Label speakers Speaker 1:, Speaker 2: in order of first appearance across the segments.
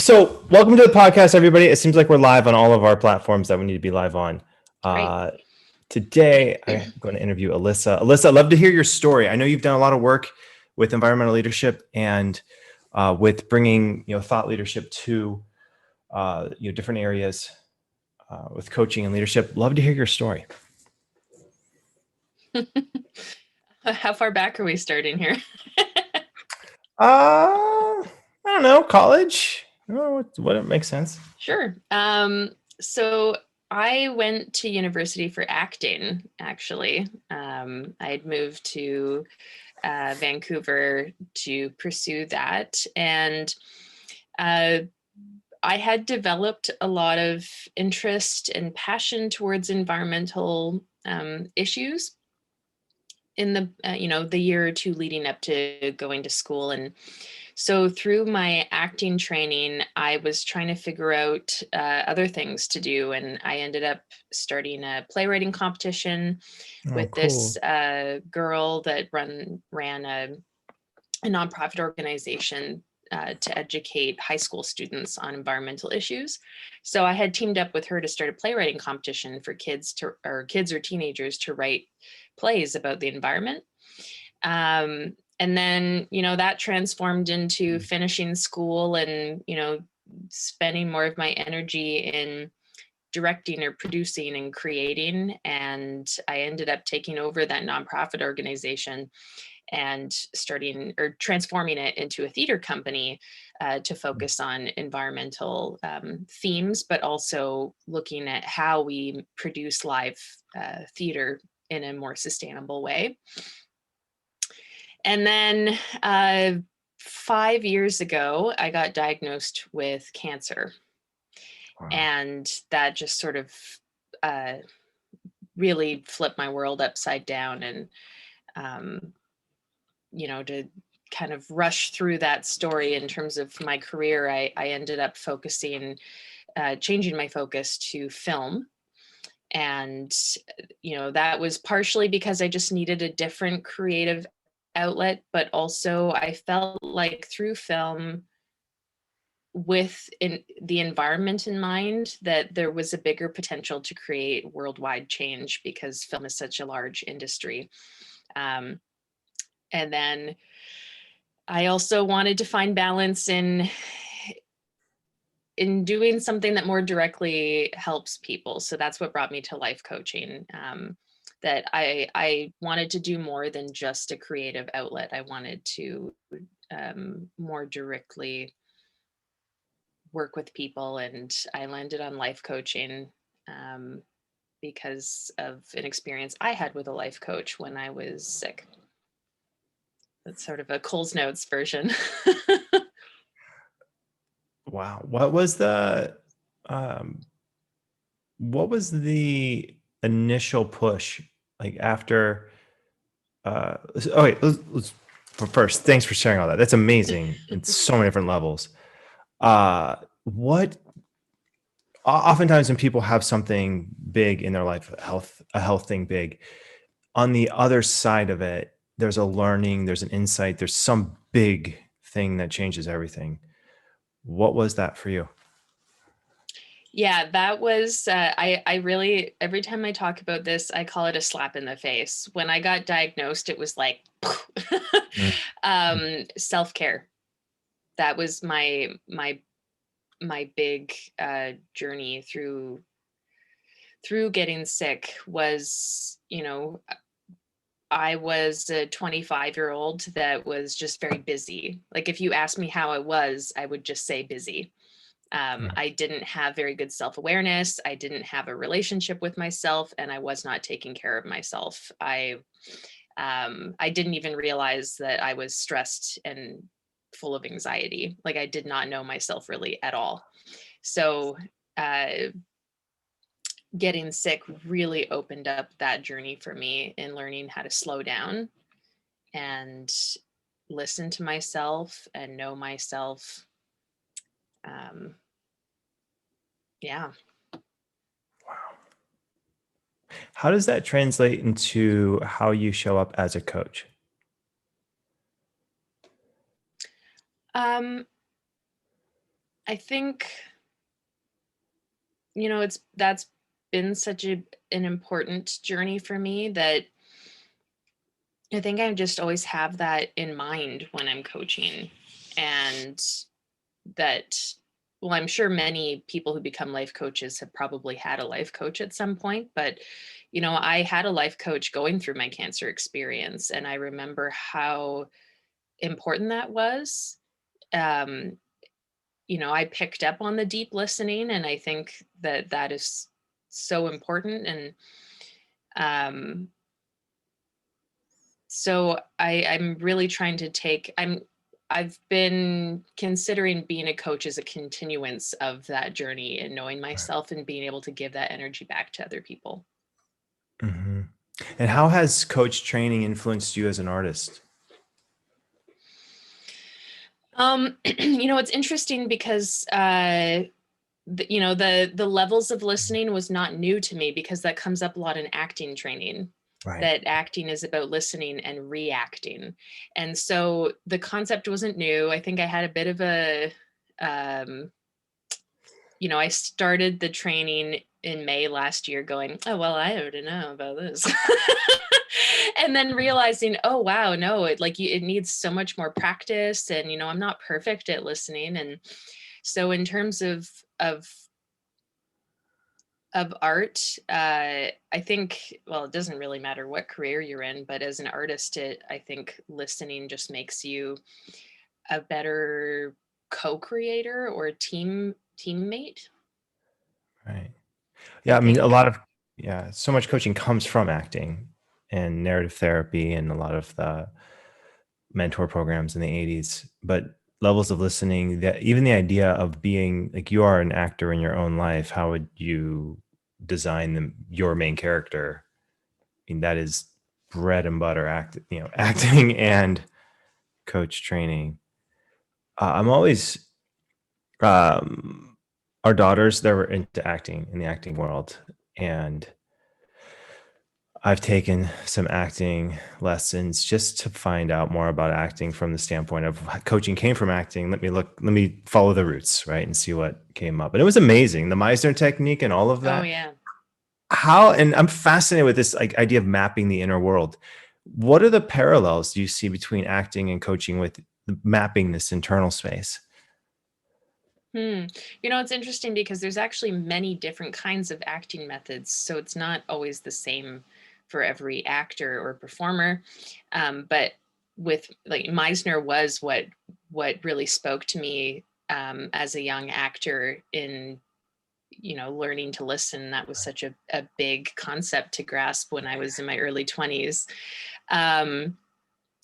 Speaker 1: So welcome to the podcast, everybody. It seems like we're live on all of our platforms that we need to be live on.
Speaker 2: Great.
Speaker 1: Today, I'm going to interview Alyssa. Alyssa, I'd love to hear your story. I know you've done a lot of work with environmental leadership and with bringing thought leadership to different areas with coaching and leadership. Love to hear your story.
Speaker 2: How far back are we starting here?
Speaker 1: I don't know, college. What makes sense.
Speaker 2: Sure. So I went to university for acting, actually. I had moved to Vancouver to pursue that. And I had developed a lot of interest and passion towards environmental issues in the year or two leading up to going to school. And so through my acting training, I was trying to figure out other things to do. And I ended up starting a playwriting competition with this girl that ran a nonprofit organization to educate high school students on environmental issues. So I had teamed up with her to start a playwriting competition for kids or teenagers to write plays about the environment. And then, that transformed into finishing school and, spending more of my energy in directing or producing and creating. And I ended up taking over that nonprofit organization and transforming it into a theater company to focus on environmental themes, but also looking at how we produce live theater in a more sustainable way. And then 5 years ago, I got diagnosed with cancer. Wow. And that just sort of really flipped my world upside down. And to kind of rush through that story in terms of my career, I ended up changing my focus to film. And, that was partially because I just needed a different creative outlet, but also I felt like through film, with the environment in mind, that there was a bigger potential to create worldwide change because film is such a large industry. And then I also wanted to find balance in doing something that more directly helps people. So that's what brought me to life coaching. That I wanted to do more than just a creative outlet. I wanted to more directly work with people, and I landed on life coaching because of an experience I had with a life coach when I was sick. That's sort of a Coles Notes version.
Speaker 1: Wow. What was the initial push like after let's first, thanks for sharing all that. That's amazing. It's so many different levels. Oftentimes when people have something big in their life, a health thing big, on the other side of it, there's a learning, there's an insight, there's some big thing that changes everything. What was that for you?
Speaker 2: Yeah, that was, I really, every time I talk about this, I call it a slap in the face. When I got diagnosed, it was like, self-care. That was my big journey through getting sick was, I was a 25-year-old that was just very busy. Like if you asked me how I was, I would just say busy. I didn't have very good self-awareness. I didn't have a relationship with myself, and I was not taking care of myself. I didn't even realize that I was stressed and full of anxiety. Like I did not know myself really at all. So getting sick really opened up that journey for me in learning how to slow down and listen to myself and know myself. Yeah.
Speaker 1: Wow. How does that translate into how you show up as a coach?
Speaker 2: I think, that's been such an important journey for me that I think I just always have that in mind when I'm coaching. And that, well, I'm sure many people who become life coaches have probably had a life coach at some point, but I had a life coach going through my cancer experience, and I remember how important that was. um I picked up on the deep listening, and I think that that is so important. And um so I'm really trying to I've been considering being a coach as a continuance of that journey and knowing myself and being able to give that energy back to other people.
Speaker 1: Hmm. And how has coach training influenced you as an artist?
Speaker 2: It's interesting because the levels of listening was not new to me, because that comes up a lot in acting training,
Speaker 1: Right.
Speaker 2: that acting is about listening and reacting. And so the concept wasn't new. I think I had a bit of a um I started the training in May last year going, oh, well, I already know about this. And then realizing, oh, wow, no, it needs so much more practice. And, I'm not perfect at listening. And so in terms of art, I think, well, it doesn't really matter what career you're in, but as an artist, I think listening just makes you a better co-creator or teammate,
Speaker 1: Right.
Speaker 2: I
Speaker 1: Yeah. I mean,
Speaker 2: think.
Speaker 1: yeah, so much coaching comes from acting and narrative therapy and a lot of the mentor programs in the 80s. But levels of listening, that even the idea of being like, you are an actor in your own life, how would you design your main character? I mean, that is bread and butter acting and coach training. I'm always, um, our daughters, they were into acting in the acting world. And I've taken some acting lessons just to find out more about acting from the standpoint of coaching came from acting. Let me follow the roots, right? And see what came up. And it was amazing. The Meister technique and all of
Speaker 2: Oh,
Speaker 1: that.
Speaker 2: yeah.
Speaker 1: And I'm fascinated with this like idea of mapping the inner world. What are the parallels you see between acting and coaching with mapping this internal space?
Speaker 2: It's interesting because there's actually many different kinds of acting methods. So it's not always the same for every actor or performer. But with like Meisner was what really spoke to me as a young actor in, learning to listen. That was such a big concept to grasp when I was in my early 20s. Um,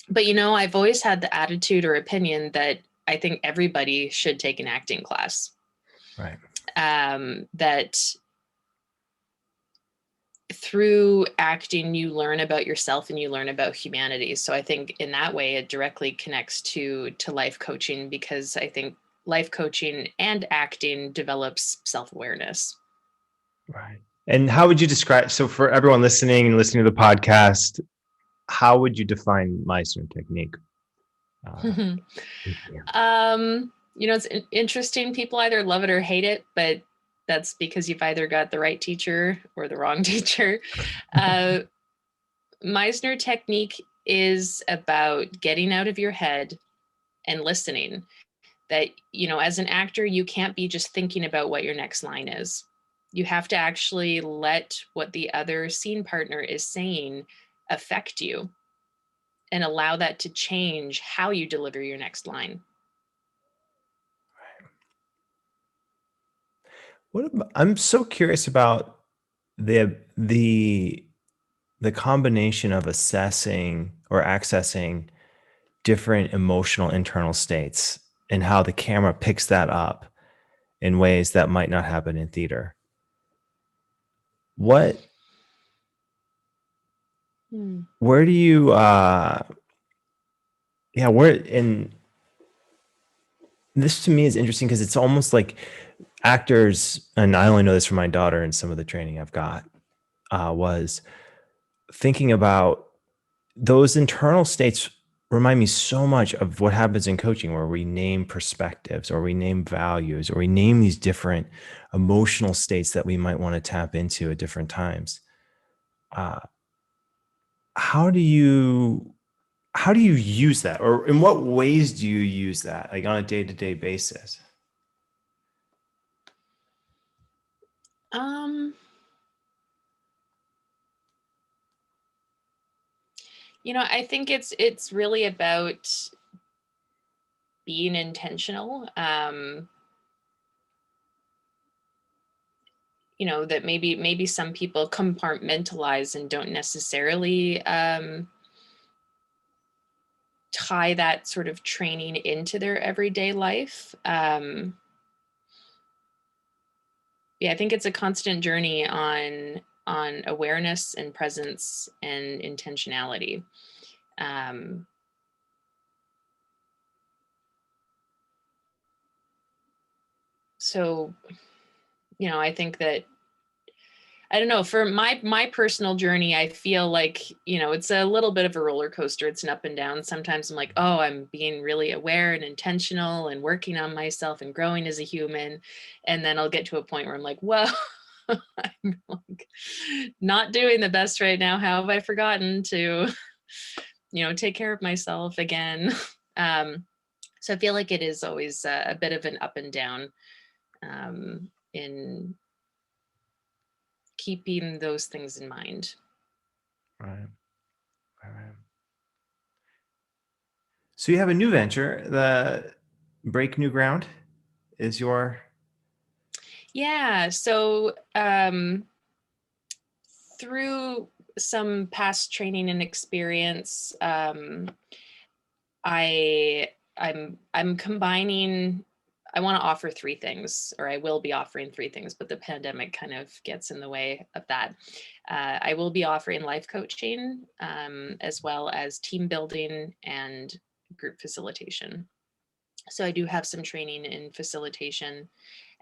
Speaker 2: but I've always had the attitude or opinion that I think everybody should take an acting class.
Speaker 1: Right.
Speaker 2: That through acting you learn about yourself and you learn about humanity. So I think in that way it directly connects to life coaching, because I think life coaching and acting develops self-awareness.
Speaker 1: Right. And how would you describe, so for everyone listening and listening to the podcast, how would you define Meister technique? Uh,
Speaker 2: It's interesting. People either love it or hate it, but that's because you've either got the right teacher or the wrong teacher. Uh, Meisner technique is about getting out of your head and listening. That, as an actor, you can't be just thinking about what your next line is. You have to actually let what the other scene partner is saying affect you and allow that to change how you deliver your next line.
Speaker 1: I'm so curious about the the combination of assessing or accessing different emotional internal states and how the camera picks that up in ways that might not happen in theater. What where do you yeah, where in this to me is interesting because it's almost like actors, and I only know this from my daughter and some of the training I've got, was thinking about those internal states remind me so much of what happens in coaching, where we name perspectives or we name values or we name these different emotional states that we might want to tap into at different times. Uh, how do you use that, or in what ways do you use that, like on a day-to-day basis?
Speaker 2: Um, I think it's really about being intentional. That maybe some people compartmentalize and don't necessarily tie that sort of training into their everyday life. Yeah, I think it's a constant journey on awareness and presence and intentionality. Um, so, I think that, I don't know, for my personal journey, I feel like, it's a little bit of a roller coaster. It's an up and down. Sometimes I'm like, oh, I'm being really aware and intentional and working on myself and growing as a human. And then I'll get to a point where I'm like, well, I'm like not doing the best right now. How have I forgotten to, take care of myself again? So I feel like it is always a bit of an up and down in keeping those things in mind.
Speaker 1: Right. Right. So you have a new venture, the Break New Ground is your...
Speaker 2: Yeah. So through some past training and experience, I I'm combining. I want to offer three things, or I will be offering three things, but the pandemic kind of gets in the way of that. I will be offering life coaching, as well as team building and group facilitation. So I do have some training in facilitation,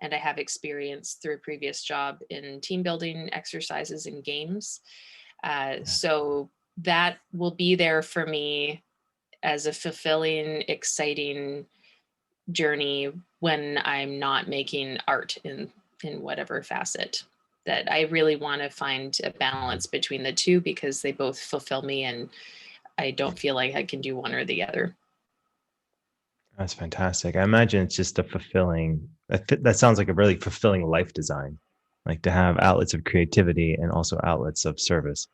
Speaker 2: and I have experience through a previous job in team building exercises and games. So that will be there for me as a fulfilling, exciting journey when I'm not making art in whatever facet. That I really want to find a balance between the two, because they both fulfill me and I don't feel like I can do one or the other.
Speaker 1: That's fantastic. I imagine it's just a fulfilling, that sounds like a really fulfilling life design, like to have outlets of creativity and also outlets of service,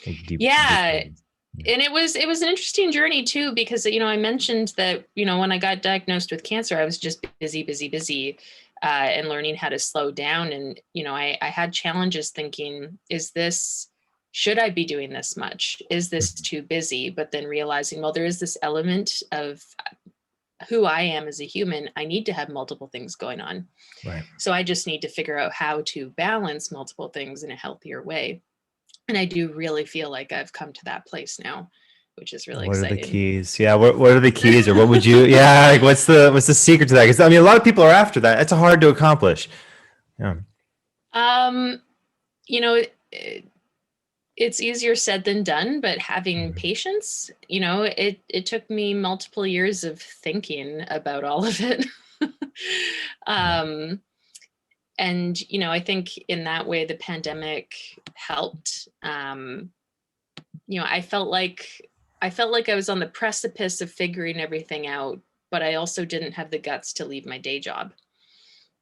Speaker 1: like deep
Speaker 2: Yeah.
Speaker 1: things. Yeah.
Speaker 2: And it was an interesting journey too, because I mentioned that when I got diagnosed with cancer, I was just busy, busy, busy, and learning how to slow down. And I had challenges thinking, should I be doing this much? Is this
Speaker 1: Mhm.
Speaker 2: too busy? But then realizing, well, there is this element of who I am as a human. I need to have multiple things going on.
Speaker 1: Right.
Speaker 2: So I just need to figure out how to balance multiple things in a healthier way. And I do really feel like I've come to that place now, which is really
Speaker 1: What are the
Speaker 2: exciting.
Speaker 1: keys? Yeah. What are the keys, or what would you, yeah, like what's the secret to that? Because I mean, a lot of people are after that. It's hard to accomplish. Yeah.
Speaker 2: Um, you know, it, it's easier said than done, but having
Speaker 1: Mhm.
Speaker 2: patience, it took me multiple years of thinking about all of it.
Speaker 1: Yeah.
Speaker 2: um, and I think in that way the pandemic helped. I felt like I was on the precipice of figuring everything out, but I also didn't have the guts to leave my day job,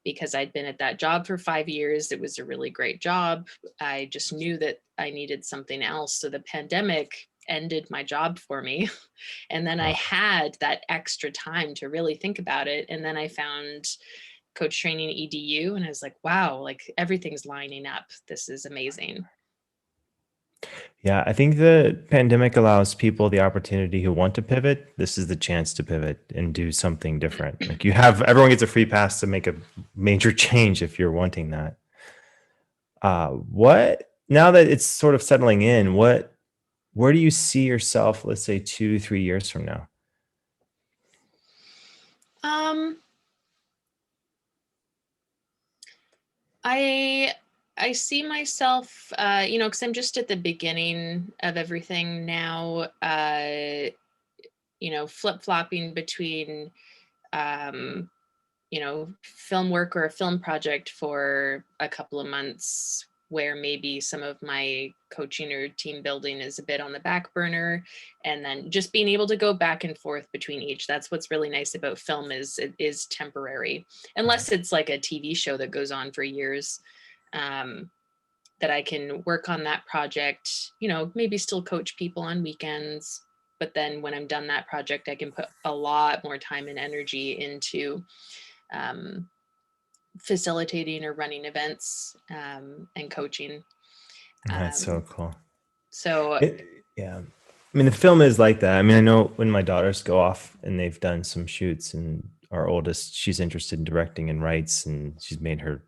Speaker 2: because I'd been at that job for 5 years. It was a really great job. I just knew that I needed something else. So the pandemic ended my job for me. And then I
Speaker 1: Wow.
Speaker 2: had that extra time to really think about it. And then I found coach training EDU, and I was like, wow, like everything's lining up. This is amazing.
Speaker 1: Yeah, I think the pandemic allows people the opportunity who want to pivot. This is the chance to pivot and do something different. Like everyone gets a free pass to make a major change if you're wanting that. What Now that it's sort of settling in, where do you see yourself, let's say 2, 3 years from now?
Speaker 2: Um, I I see myself, because I'm just at the beginning of everything now. flip-flopping between, film work or a film project for a couple of months, where maybe some of my coaching or team building is a bit on the back burner, and then just being able to go back and forth between each. That's what's really nice about film, is it is temporary, unless it's like a TV show that goes on for years, that I can work on that project, maybe still coach people on weekends. But then when I'm done that project, I can put a lot more time and energy into facilitating or running events, and coaching.
Speaker 1: That's so cool.
Speaker 2: So
Speaker 1: yeah. I mean, the film is like that. I mean, I know when my daughters go off and they've done some shoots, and our oldest, she's interested in directing and writes, and she's made her,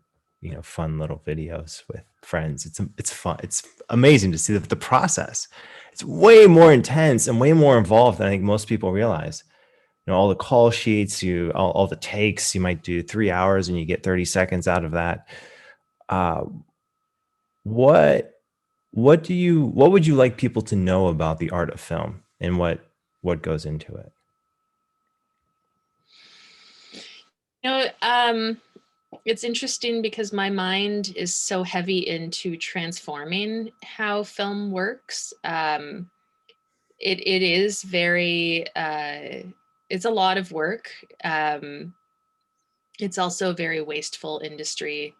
Speaker 1: fun little videos with friends. It's fun. It's amazing to see the process. It's way more intense and way more involved than I think most people realize. All the call sheets, all the takes, you might do 3 hours and you get 30 seconds out of that. What would you like people to know about the art of film, and what goes into it?
Speaker 2: It's interesting because my mind is so heavy into transforming how film works. It is very, it's a lot of work. It's also a very wasteful industry.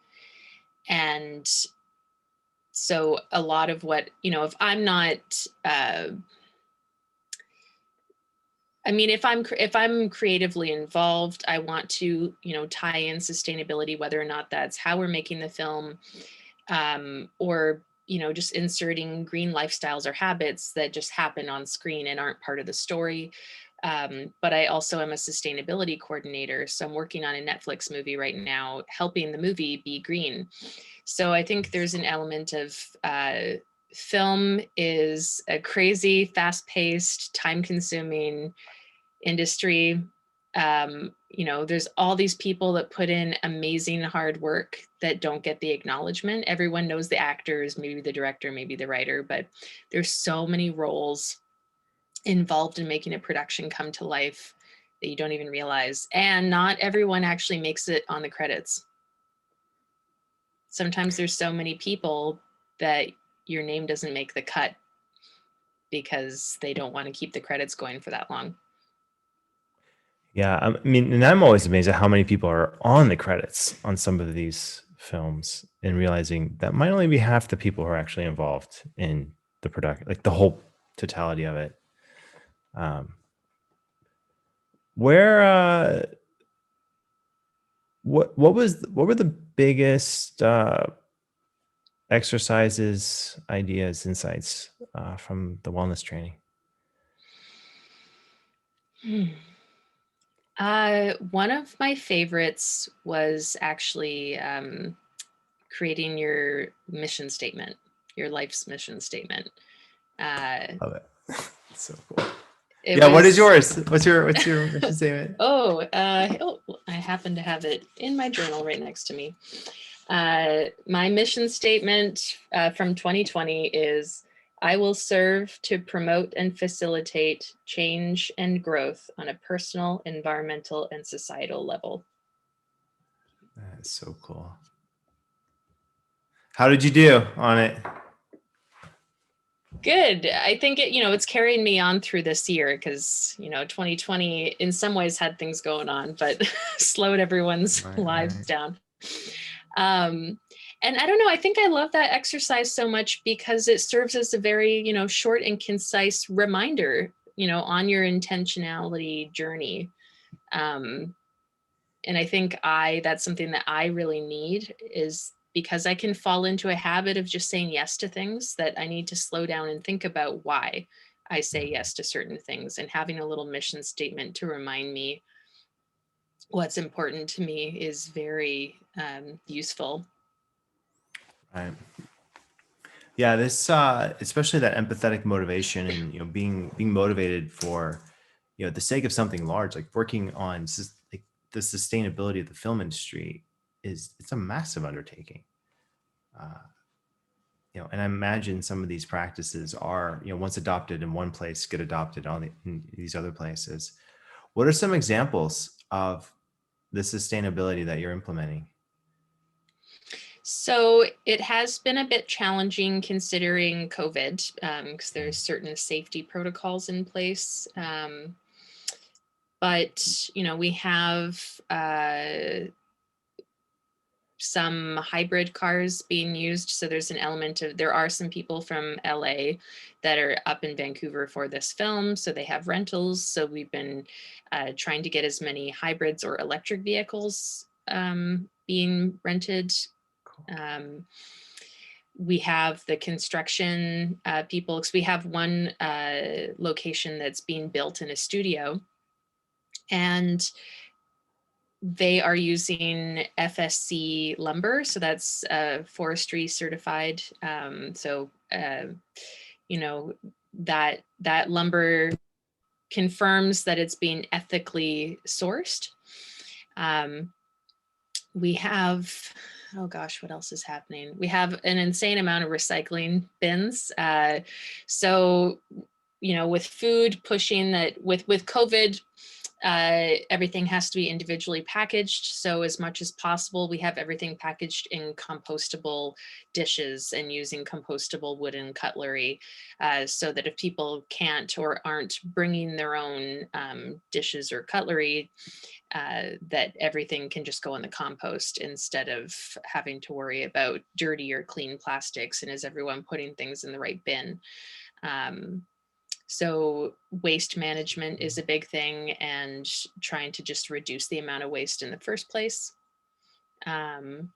Speaker 2: And so a lot of what, if I'm not, if I'm creatively involved, I want to, tie in sustainability, whether or not that's how we're making the film, or, just inserting green lifestyles or habits that just happen on screen and aren't part of the story. But I also am a sustainability coordinator. So I'm working on a Netflix movie right now, helping the movie be green. So I think there's an element of, film is a crazy, fast-paced, time-consuming industry. There's all these people that put in amazing hard work that don't get the acknowledgement. Everyone knows the actors, maybe the director, maybe the writer, but there's so many roles involved in making a production come to life that you don't even realize. And not everyone actually makes it on the credits. Sometimes there's so many people that your name doesn't make the cut because they don't want to keep the credits going for that long.
Speaker 1: Yeah, I mean, and I'm always amazed at how many people are on the credits on some of these films, and realizing that might only be half the people who are actually involved in the production, like the whole totality of it. What were the biggest exercises, ideas, insights from the wellness training?
Speaker 2: One of my favorites was actually creating your mission statement, your life's mission statement.
Speaker 1: Love it. It's so cool. What is yours? What's your mission statement?
Speaker 2: I happen to have it in my journal right next to me. My mission statement from 2020 is, I will serve to promote and facilitate change and growth on a personal, environmental, and societal level.
Speaker 1: That is so cool. How did you do on it?
Speaker 2: Good. I think it's carrying me on through this year, because 2020 in some ways had things going on, but slowed everyone's lives down. And I don't know, I think I love that exercise so much because it serves as a very, short and concise reminder, on your intentionality journey. And I think that's something that I really need, is because I can fall into a habit of just saying yes to things, that I need to slow down and think about why I say yes to certain things, and having a little mission statement to remind me what's important to me is very useful.
Speaker 1: Right. Yeah, this especially that empathetic motivation, and being motivated for the sake of something large, like working on like the sustainability of the film industry, it's a massive undertaking. and I imagine some of these practices are, once adopted in one place, get adopted in these other places. What are some examples of the sustainability that you're implementing?
Speaker 2: So it has been a bit challenging considering COVID, because there's certain safety protocols in place. But we have some hybrid cars being used. So there's an element of, there are some people from LA that are up in Vancouver for this film. So they have rentals. So we've been trying to get as many hybrids or electric vehicles being rented. We have the construction people, because we have one location that's being built in a studio, and they are using FSC lumber. So that's forestry certified. That lumber confirms that it's being ethically sourced. We have, oh gosh, what else is happening? We have an insane amount of recycling bins. So, with food pushing that, with COVID, everything has to be individually packaged. So as much as possible, we have everything packaged in compostable dishes and using compostable wooden cutlery, so that if people can't or aren't bringing their own dishes or cutlery, that everything can just go in the compost instead of having to worry about dirty or clean plastics, and is everyone putting things in the right bin. So waste management is a big thing, and trying to just reduce the amount of waste in the first place. And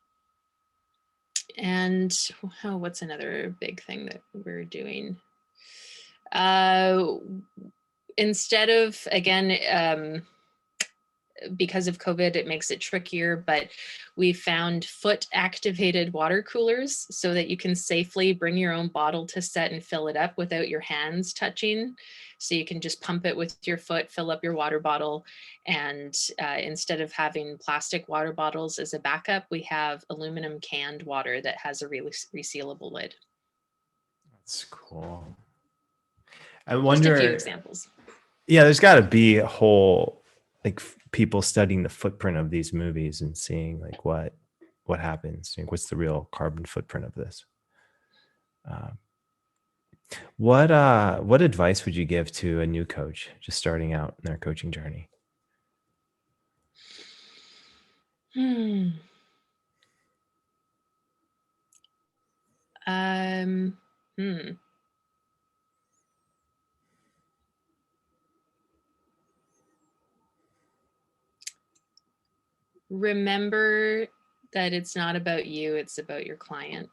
Speaker 2: what's another big thing that we're doing? Instead of, again, because of COVID, it makes it trickier, but we found foot activated water coolers so that you can safely bring your own bottle to set and fill it up without your hands touching. So you can just pump it with your foot, fill up your water bottle. And instead of having plastic water bottles as a backup, we have aluminum canned water that has a really resealable lid.
Speaker 1: That's cool. I wonder,
Speaker 2: just a few examples.
Speaker 1: Yeah, there's got to be a whole, people studying the footprint of these movies and seeing what happens. What's the real carbon footprint of this? What advice would you give to a new coach just starting out in their coaching journey?
Speaker 2: Remember that it's not about you, it's about your client.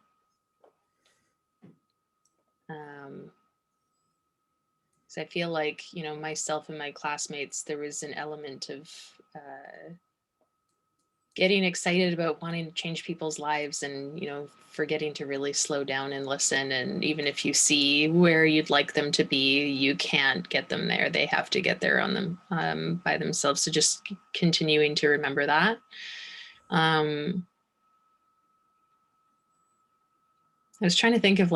Speaker 2: So I feel like, myself and my classmates, there was an element of getting excited about wanting to change people's lives, and, forgetting to really slow down and listen. And even if you see where you'd like them to be, you can't get them there. They have to get there on them by themselves. So just continuing to remember that. I was trying to think of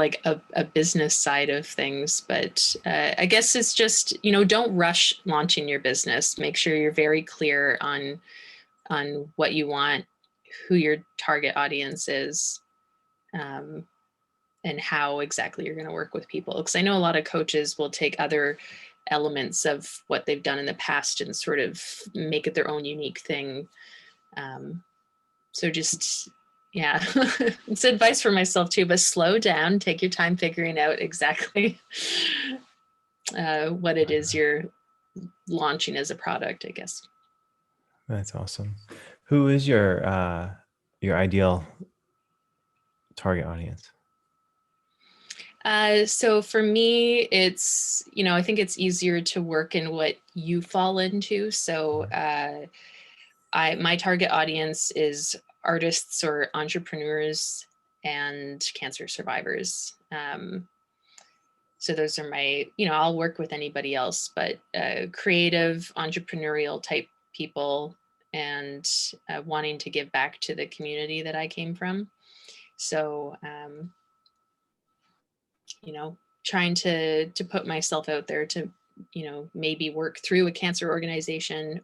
Speaker 2: a business side of things, but I guess it's just, don't rush launching your business. Make sure you're very clear on what you want, who your target audience is, and how exactly you're going to work with people. Because I know a lot of coaches will take other elements of what they've done in the past and sort of make it their own unique thing. So just, yeah, it's advice for myself too, but slow down, take your time figuring out exactly what it is you're launching as a product, I guess.
Speaker 1: That's awesome. Who is your ideal target audience?
Speaker 2: So for me, it's, I think it's easier to work in what you fall into. So my target audience is artists or entrepreneurs and cancer survivors. So those are my, I'll work with anybody else, but creative, entrepreneurial type people, and wanting to give back to the community that I came from. So trying to put myself out there to, maybe work through a cancer organization,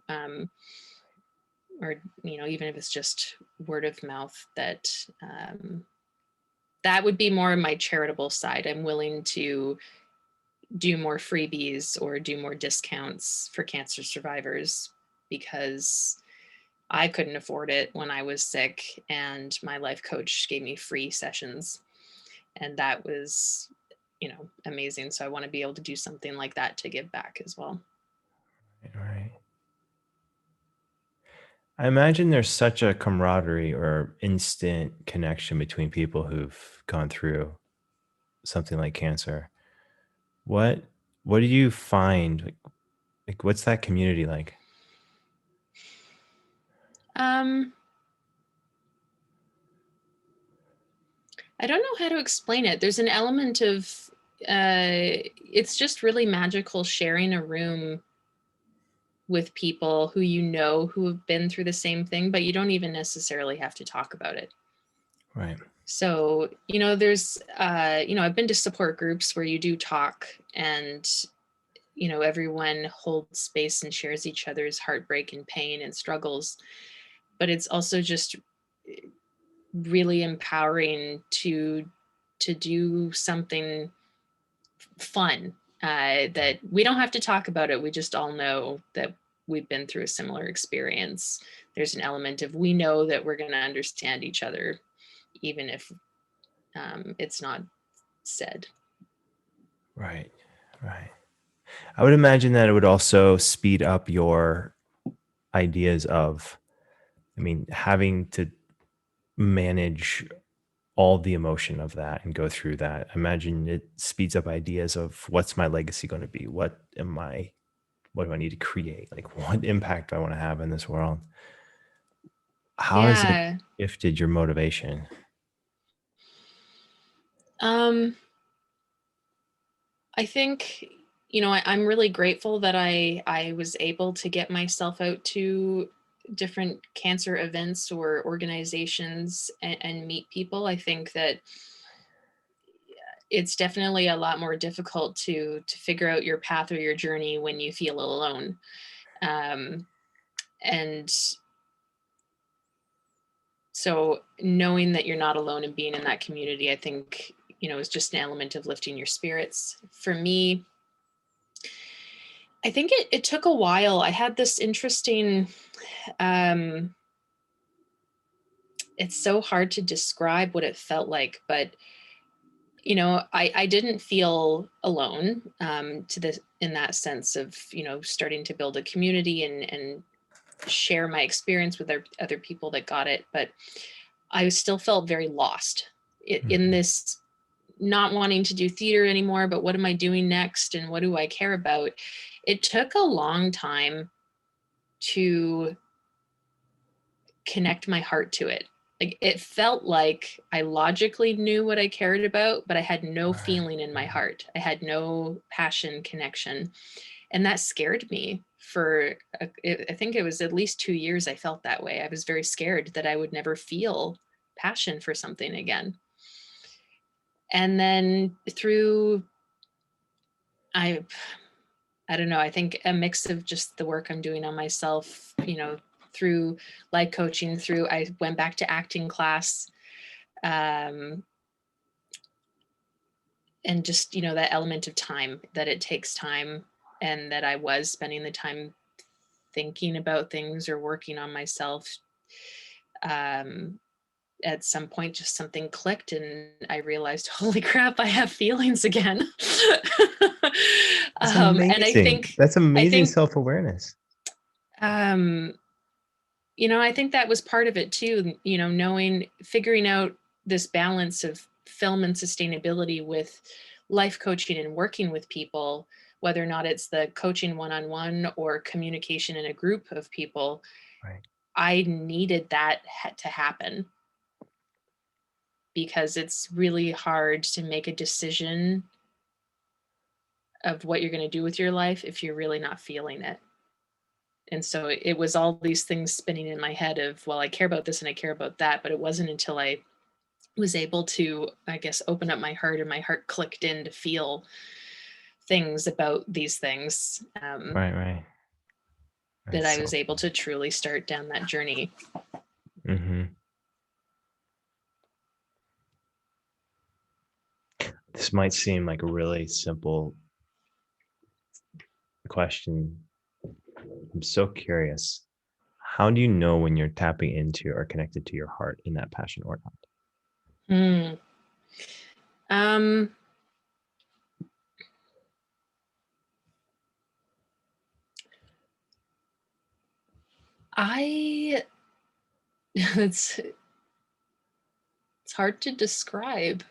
Speaker 2: or, even if it's just word of mouth, that would be more my charitable side. I'm willing to do more freebies or do more discounts for cancer survivors because I couldn't afford it when I was sick, and my life coach gave me free sessions. And that was, amazing. So I want to be able to do something like that to give back as well.
Speaker 1: Right. I imagine there's such a camaraderie or instant connection between people who've gone through something like cancer. What what do you find? Like what's that community like?
Speaker 2: Um, I don't know how to explain it. There's an element of, it's just really magical sharing a room with people who have been through the same thing, but you don't even necessarily have to talk about it.
Speaker 1: Right.
Speaker 2: So, there's, I've been to support groups where you do talk, and, everyone holds space and shares each other's heartbreak and pain and struggles. But it's also just really empowering to do something fun, that we don't have to talk about it. We just all know that we've been through a similar experience. There's an element of, we know that we're going to understand each other, even if it's not said.
Speaker 1: Right. Right. I would imagine that it would also speed up your ideas of, I mean, having to manage all the emotion of that and go through that. I imagine it speeds up ideas of what's my legacy going to be? What do I need to create? Like what impact do I want to have in this world? How has it
Speaker 2: Yeah.
Speaker 1: shifted your motivation?
Speaker 2: Um, I think, I'm really grateful that I was able to get myself out to different cancer events or organizations, and meet people. I think that it's definitely a lot more difficult to figure out your path or your journey when you feel alone. Um, and so knowing that you're not alone and being in that community, I think, is just an element of lifting your spirits. For me, I think it took a while. I had this interesting, um, it's so hard to describe what it felt like, but I didn't feel alone, in that sense of, starting to build a community and share my experience with other people that got it. But I still felt very lost in
Speaker 1: Mhm.
Speaker 2: this, not wanting to do theater anymore, but what am I doing next? And what do I care about? It took a long time to connect my heart to it. Like, it felt like I logically knew what I cared about, but I had no
Speaker 1: Right.
Speaker 2: feeling in my heart. I had no passion connection. And that scared me for, I think it was at least 2 years I felt that way. I was very scared that I would never feel passion for something again. And then through, I, I don't know, I think a mix of just the work I'm doing on myself, through life coaching, through, I went back to acting class, um, and just, that element of time, that it takes time, and that I was spending the time thinking about things or working on myself. Um, at some point, just something clicked, and I realized, holy crap, I have feelings again.
Speaker 1: That's
Speaker 2: And
Speaker 1: amazing. That's
Speaker 2: I
Speaker 1: amazing
Speaker 2: think,
Speaker 1: self-awareness.
Speaker 2: um, I think that was part of it too, figuring out this balance of film and sustainability with life coaching and working with people, whether or not it's the coaching one-on-one or communication in a group of people.
Speaker 1: Right.
Speaker 2: I needed that to happen, because it's really hard to make a decision of what you're going to do with your life if you're really not feeling it. And so it was all these things spinning in my head of, well, I care about this and I care about that. But it wasn't until I was able to, I guess, open up my heart, and my heart clicked in to feel things about these things,
Speaker 1: Right.
Speaker 2: that
Speaker 1: That's
Speaker 2: I
Speaker 1: so
Speaker 2: was able to truly start down that journey.
Speaker 1: This might seem like a really simple question. I'm so curious. How do you know when you're tapping into or connected to your heart in that passion or not?
Speaker 2: Hmm. Um, I it's hard to describe.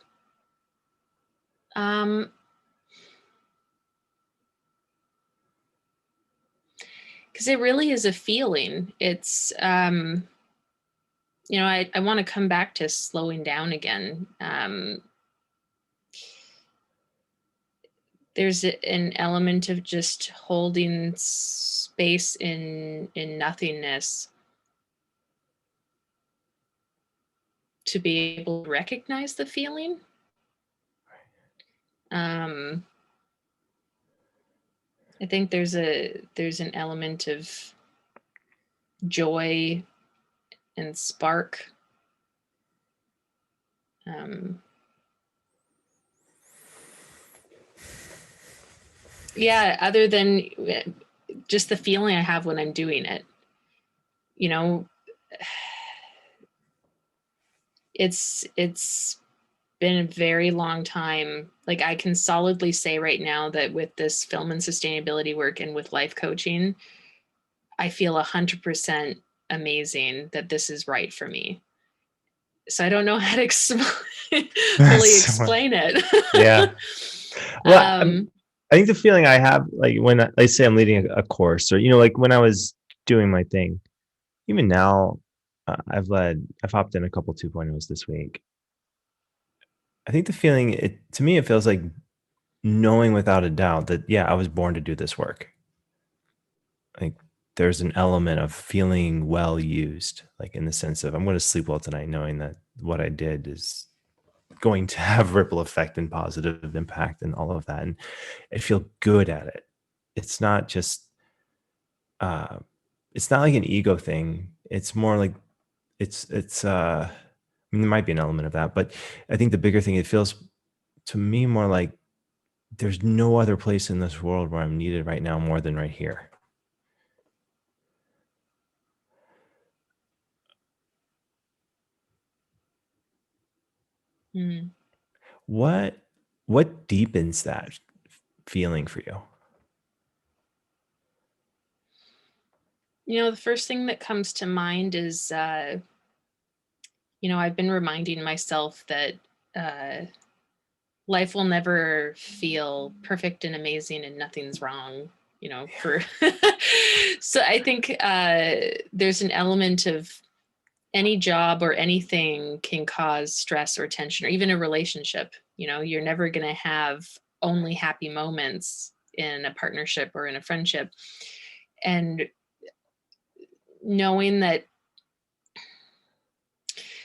Speaker 2: Um, because it really is a feeling. It's I want to come back to slowing down again. There's an element of just holding space in nothingness to be able to recognize the feeling. Um, I think there's an element of joy and spark. Um, yeah, other than just the feeling I have when I'm doing it. You know, it's been a very long time. Like, I can solidly say right now that with this film and sustainability work and with life coaching, I feel 100% amazing that this is right for me. So I don't know how to fully
Speaker 1: So,
Speaker 2: explain it.
Speaker 1: yeah. Well,
Speaker 2: um,
Speaker 1: I think the feeling I have, like when I say I'm leading a course, or like when I was doing my thing, even now, I've hopped in a couple 2.0s this week. I think the feeling, to me, it feels like knowing without a doubt that, yeah, I was born to do this work. Like, there's an element of feeling well used, like in the sense of I'm going to sleep well tonight, knowing that what I did is going to have ripple effect and positive impact and all of that. And I feel good at it. It's not just, uh, it's not like an ego thing. It's more like I mean, there might be an element of that, but I think the bigger thing, it feels to me more like there's no other place in this world where I'm needed right now more than right here.
Speaker 2: hmm.
Speaker 1: What what deepens that feeling for you?
Speaker 2: The first thing that comes to mind is, I've been reminding myself that uh, life will never feel perfect and amazing and nothing's wrong, for. So I think there's an element of any job or anything can cause stress or tension, or even a relationship. You're never going to have only happy moments in a partnership or in a friendship. And knowing that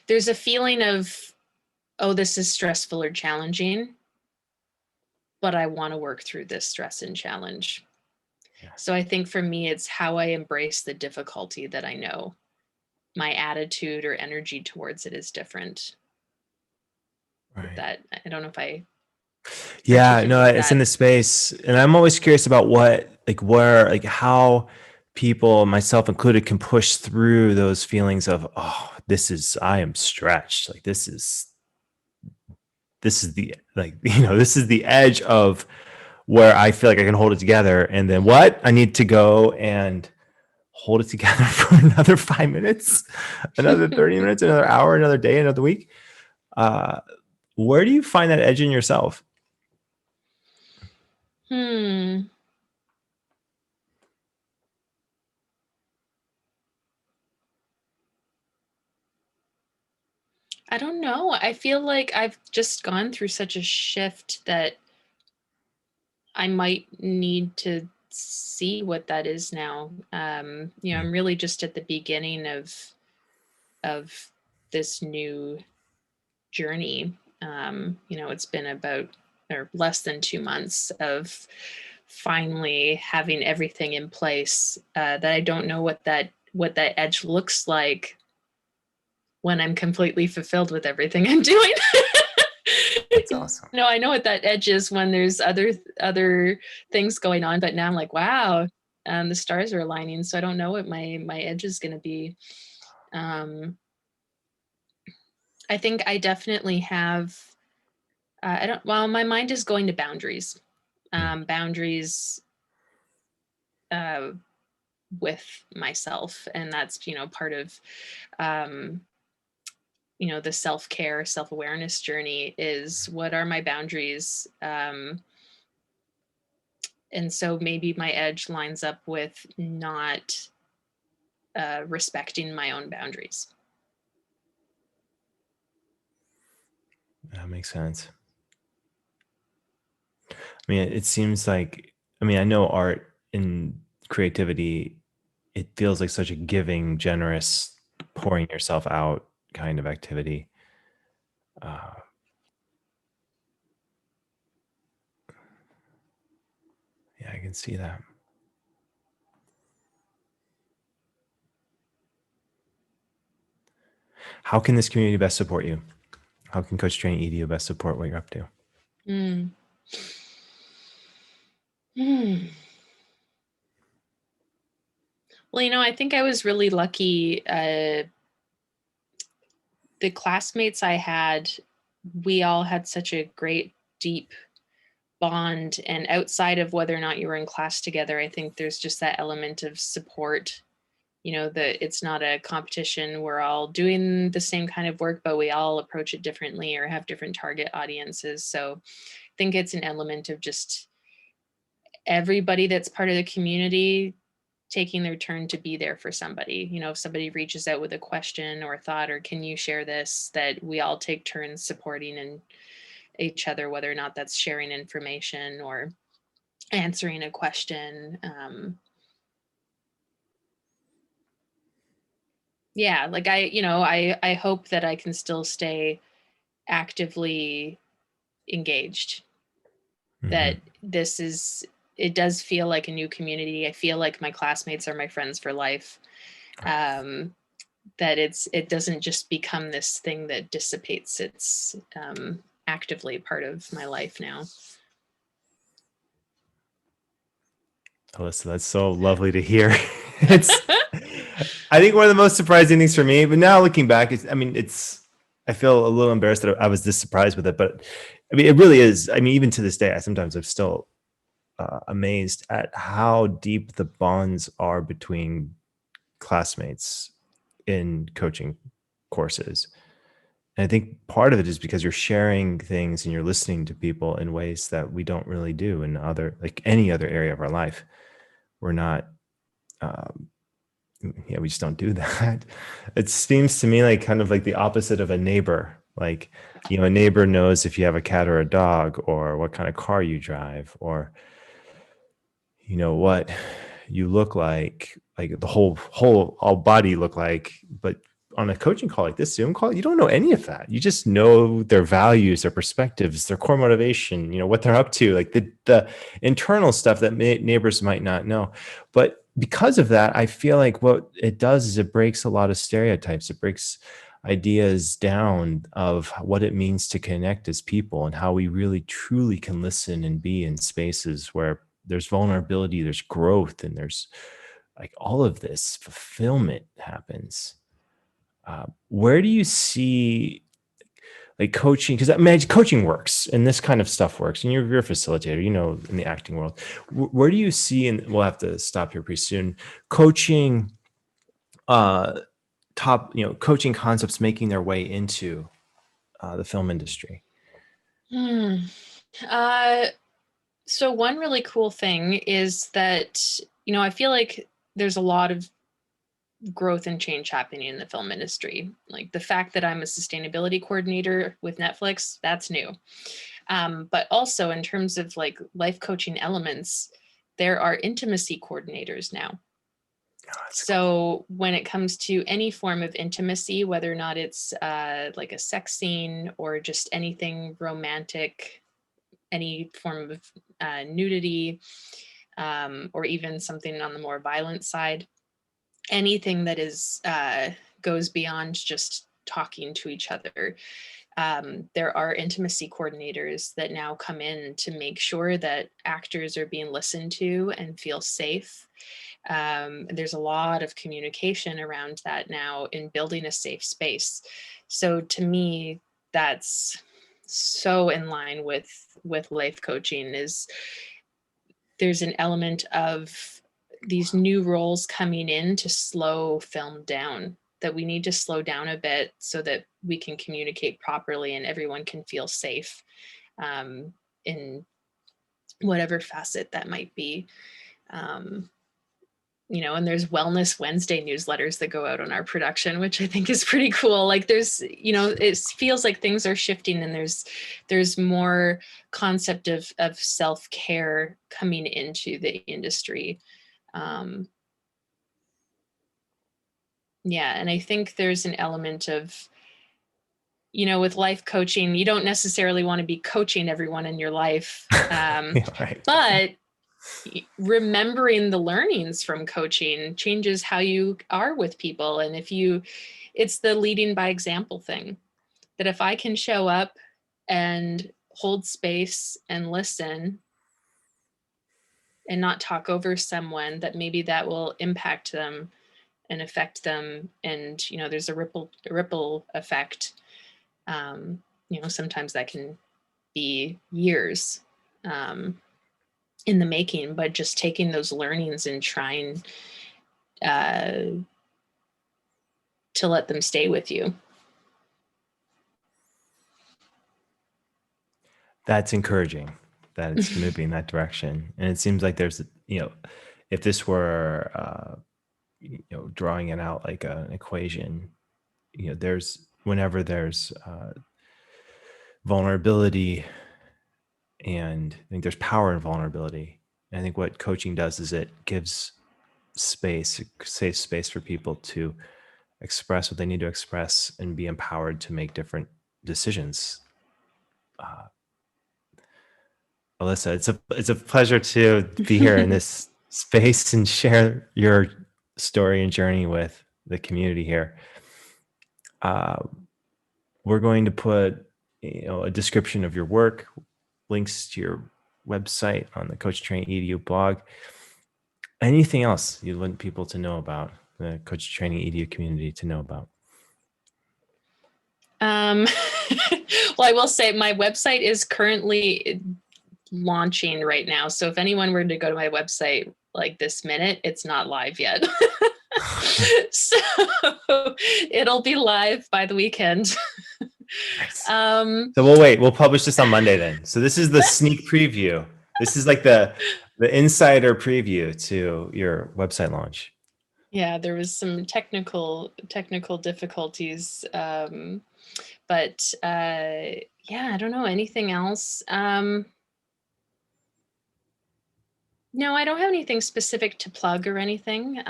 Speaker 2: there's a feeling of, oh, this is stressful or challenging, but I want to work through this stress and challenge.
Speaker 1: Yeah.
Speaker 2: So I think for me, it's how I embrace the difficulty that I know. My attitude or energy towards it is different. With
Speaker 1: Right.
Speaker 2: that, I don't know if I
Speaker 1: Yeah, no,
Speaker 2: articulate
Speaker 1: it's in
Speaker 2: that.
Speaker 1: the space. And I'm always curious about how people, myself included, can push through those feelings of, oh, I am stretched. Like this is the, like, this is the edge of where I feel like I can hold it together. And then what? I need to go and hold it together for another 5 minutes, another 30 minutes, another hour, another day, another week. Uh, where do you find that edge in yourself?
Speaker 2: Hmm. I don't know. I feel like I've just gone through such a shift that I might need to see what that is now. I'm really just at the beginning of this new journey. It's been about or less than 2 months of finally having everything in place, that I don't know what that edge looks like when I'm completely fulfilled with everything I'm doing.
Speaker 1: That's awesome.
Speaker 2: I know what that edge is when there's other things going on, but now I'm like, wow, the stars are aligning. So I don't know what my edge is going to be. I think I definitely have, my mind is going to boundaries, boundaries with myself. And that's, part of, the self-care, self-awareness journey is, what are my boundaries? And so maybe my edge lines up with not respecting my own boundaries.
Speaker 1: That makes sense. I mean, it seems like, I know art and creativity, it feels like such a giving, generous, pouring yourself out kind of activity. Yeah, I can see that. How can this community best support you? How can Coach Training EDU best support what you're up to?
Speaker 2: Well, I think I was really lucky. The classmates I had, we all had such a great, deep bond. And outside of whether or not you were in class together, I think there's just that element of support. That it's not a competition. We're all doing the same kind of work, but we all approach it differently or have different target audiences. So I think it's an element of just everybody that's part of the community taking their turn to be there for somebody. If somebody reaches out with a question or a thought, or can you share this, that we all take turns supporting and each other, whether or not that's sharing information or answering a question. Yeah, like I hope that I can still stay actively engaged. That it does feel like a new community. I feel like my classmates are my friends for life. That it doesn't just become this thing that dissipates. It's actively part of my life now.
Speaker 1: Alyssa, that's so lovely to hear. I think one of the most surprising things for me, but now looking back, I feel a little embarrassed that I was this surprised with it, but it really is. Even to this day, I'm still amazed at how deep the bonds are between classmates in coaching courses. And I think part of it is because you're sharing things and you're listening to people in ways that we don't really do in any other area of our life. We're not, we just don't do that. It seems to me like kind of like the opposite of a neighbor. Like, a neighbor knows if you have a cat or a dog, or what kind of car you drive, or, what you look like the whole body look like. But on a coaching call like this Zoom call, you don't know any of that. You just know their values, their perspectives, their core motivation, what they're up to, like the internal stuff that neighbors might not know. But because of that, I feel like what it does is it breaks a lot of stereotypes. It breaks ideas down of what it means to connect as people, and how we really truly can listen and be in spaces where there's vulnerability, there's growth, and there's like all of this fulfillment happens. Where do you see like coaching? Because coaching works and this kind of stuff works, and you're a facilitator, in the acting world. Where do you see, and we'll have to stop here pretty soon, coaching coaching concepts making their way into the film industry?
Speaker 2: So one really cool thing is that, I feel like there's a lot of growth and change happening in the film industry. Like the fact that I'm a sustainability coordinator with Netflix, that's new. But also in terms of like life coaching elements, there are intimacy coordinators now. So when it comes to any form of intimacy, whether or not it's like a sex scene or just anything romantic, any form of nudity, or even something on the more violent side, anything that is goes beyond just talking to each other. There are intimacy coordinators that now come in to make sure that actors are being listened to and feel safe. There's a lot of communication around that now in building a safe space. So to me, that's so in line with life coaching. Is there's an element of these new roles coming in to slow film down, that we need to slow down a bit so that we can communicate properly and everyone can feel safe, in whatever facet that might be. And there's Wellness Wednesday newsletters that go out on our production, which I think is pretty cool. Like there's, it feels like things are shifting and there's more concept of self-care coming into the industry. Yeah. And I think there's an element of, with life coaching, you don't necessarily want to be coaching everyone in your life.
Speaker 1: Right.
Speaker 2: But remembering the learnings from coaching changes how you are with people. And it's the leading by example thing, that if I can show up and hold space and listen and not talk over someone, that maybe that will impact them and affect them. And, there's a ripple effect. Sometimes that can be years in the making, but just taking those learnings and trying to let them stay with you.
Speaker 1: That's encouraging that it's moving in that direction. And it seems like there's, if this were, drawing it out like an equation, whenever there's vulnerability, and I think there's power in vulnerability. And I think what coaching does is it gives space, safe space for people to express what they need to express and be empowered to make different decisions. Alyssa, it's a pleasure to be here in this space and share your story and journey with the community here. We're going to put a description of your work, links to your website on the Coach Training EDU blog. Anything else you'd want people to know about, the Coach Training EDU community to know about?
Speaker 2: Well, I will say my website is currently launching right now. So if anyone were to go to my website like this minute, it's not live yet. So it'll be live by the weekend.
Speaker 1: Nice. So we'll wait. We'll publish this on Monday then. So this is the sneak preview. This is like the insider preview to your website launch.
Speaker 2: Yeah, there was some technical difficulties, but yeah, I don't know anything else. No, I don't have anything specific to plug or anything.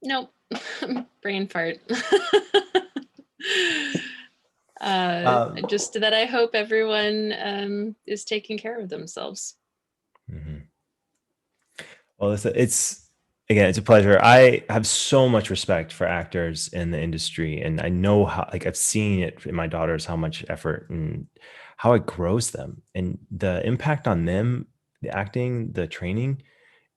Speaker 2: Nope. Brain fart. Just that I hope everyone is taking care of themselves.
Speaker 1: Mm-hmm. Well, it's a pleasure. I have so much respect for actors in the industry, and I know how, like, I've seen it in my daughters, how much effort and how it grows them, and the impact on them, the acting, the training,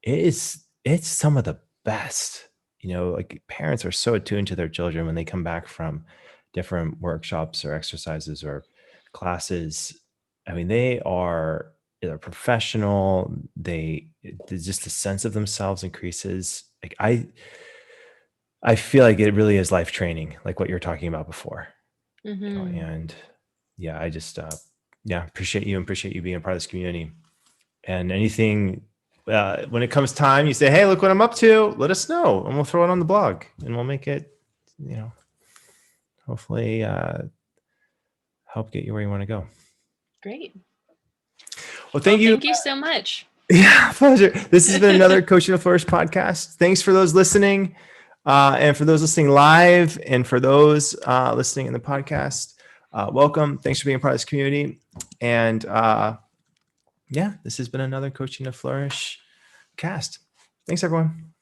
Speaker 1: it's some of the best. Like, parents are so attuned to their children when they come back from different workshops or exercises or classes. I mean, they're professional. Just the sense of themselves increases. Like, I feel like it really is life training, like what you're talking about before.
Speaker 2: Mm-hmm.
Speaker 1: And yeah, I just appreciate you being a part of this community. And anything, when it comes time, you say, hey, look what I'm up to, let us know, and we'll throw it on the blog, and we'll make it, hopefully help get you where you want to go.
Speaker 2: Great.
Speaker 1: Well, thank you.
Speaker 2: Thank you so much.
Speaker 1: Yeah, pleasure. This has been another Coaching to Flourish podcast. Thanks for those listening, and for those listening live, and for those listening in the podcast. Welcome. Thanks for being a part of this community. And yeah, this has been another Coaching to Flourish cast. Thanks, everyone.